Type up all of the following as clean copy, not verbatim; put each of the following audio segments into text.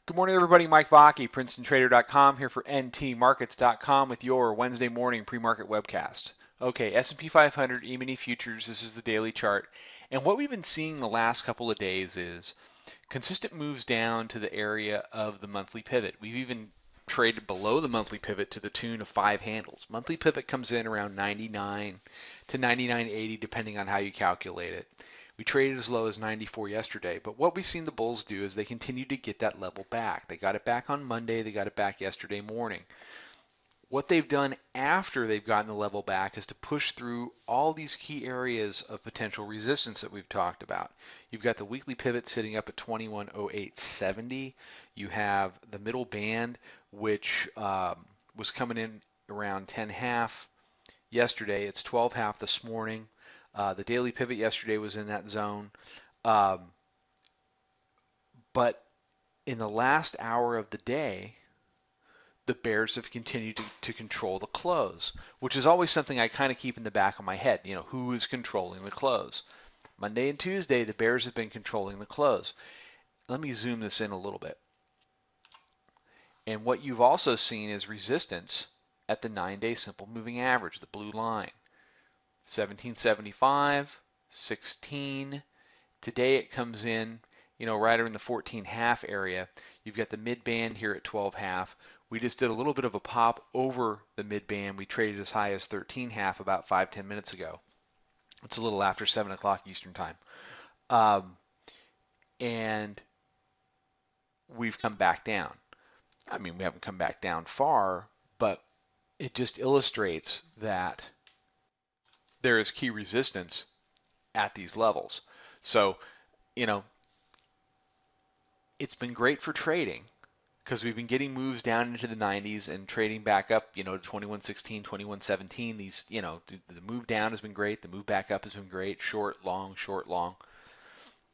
Good morning, everybody. Mike Vacchi, PrincetonTrader.com, here for NTMarkets.com with your Wednesday morning pre-market webcast. Okay, S&P 500 E-mini futures. This is the daily chart, and what we've been seeing the last couple of days is consistent moves down to the area of the monthly pivot. We've even traded below the monthly pivot to the tune of 5 handles. Monthly pivot comes in around 99 to 99.80, depending on how you calculate it. We traded as low as 94 yesterday, but what we've seen the bulls do is they continue to get that level back. They got it back on Monday, they got it back yesterday morning. What they've done after they've gotten the level back is to push through all these key areas of potential resistance that we've talked about. You've got the weekly pivot sitting up at 2108.70. You have the middle band, which was coming in around 10.5 yesterday. It's 12.5 this morning. The daily pivot yesterday was in that zone. Um, but in the last hour of the day, the bears have continued to control the close, which is always something I kind of keep in the back of my head. You know, who is controlling the close? Monday and Tuesday, the bears have been controlling the close. Let me zoom this in a little bit. And what you've also seen is resistance at the 9-day simple moving average, the blue line. 1775, 16. Today it comes in, right around the 14.5 area. You've got the mid band here at 12.5. We just did a little bit of a pop over the mid band. We traded as high as 13.5 about 5-10 minutes ago. It's a little after 7 o'clock Eastern time. And we've come back down. I mean, we haven't come back down far, but it just illustrates that there is key resistance at these levels. So, it's been great for trading because we've been getting moves down into the 90s and trading back up, to 2116, 2117. These, the move down has been great. The move back up has been great. Short, long, short, long.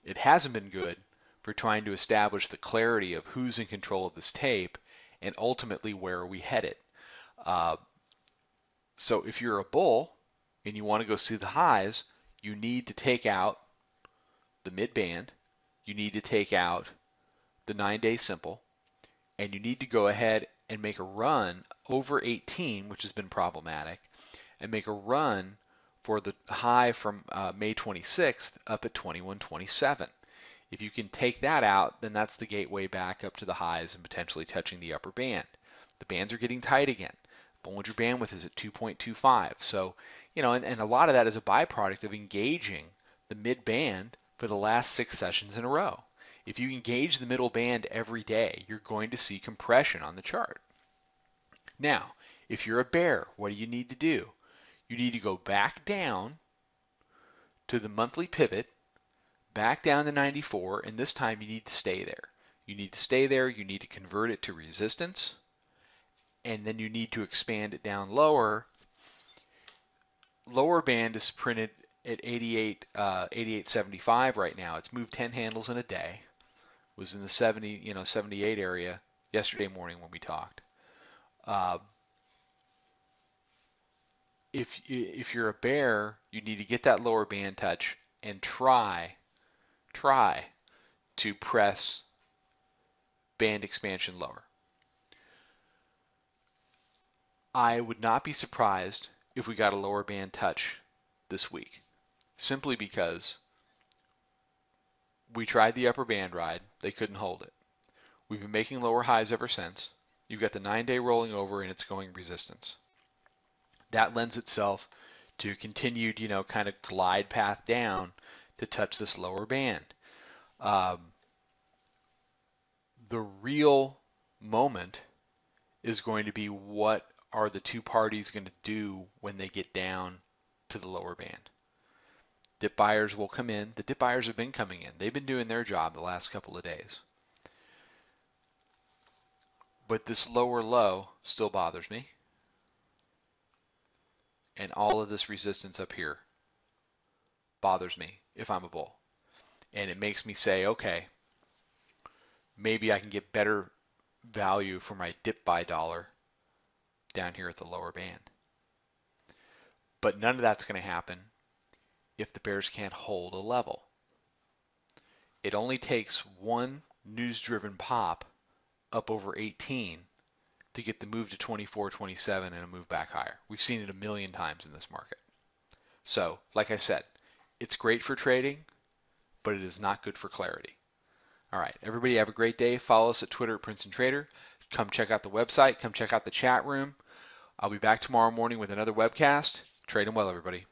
It hasn't been good for trying to establish the clarity of who's in control of this tape and ultimately where are we headed. So if you're a bull and you want to go see the highs, you need to take out the mid band. You need to take out the 9-day simple, and you need to go ahead and make a run over 18, which has been problematic, and make a run for the high from May 26th up at 2127. If you can take that out, then that's the gateway back up to the highs and potentially touching the upper band. The bands are getting tight again. Bollinger Bandwidth is at 2.25. So, and a lot of that is a byproduct of engaging the mid band for the last 6 sessions in a row. If you engage the middle band every day, you're going to see compression on the chart. Now, if you're a bear, what do you need to do? You need to go back down to the monthly pivot, back down to 94, and this time you need to stay there. You need to stay there, you need to convert it to resistance, and then you need to expand it down lower. Lower band is printed at 88.75 right now. It's moved 10 handles in a day. Was in the 78 area yesterday morning when we talked. If you're a bear, you need to get that lower band touch and try to press band expansion lower. I would not be surprised if we got a lower band touch this week, simply because we tried the upper band ride. They couldn't hold it. We've been making lower highs ever since. You've got the 9-day rolling over and it's going resistance. That lends itself to continued, kind of glide path down to touch this lower band. The real moment is going to be what are the two parties going to do when they get down to the lower band. Dip buyers will come in. The dip buyers have been coming in. They've been doing their job the last couple of days. But this lower low still bothers me. And all of this resistance up here bothers me if I'm a bull. And it makes me say, okay, maybe I can get better value for my dip buy dollar down here at the lower band. But none of that's going to happen if the bears can't hold a level. It only takes one news-driven pop up over 18 to get the move to 24, 27 and a move back higher. We've seen it a million times in this market. So, like I said, it's great for trading, but it is not good for clarity. All right, everybody have a great day. Follow us at Twitter at Princeton Trader. Come check out the website. Come check out the chat room. I'll be back tomorrow morning with another webcast. Trade them well, everybody.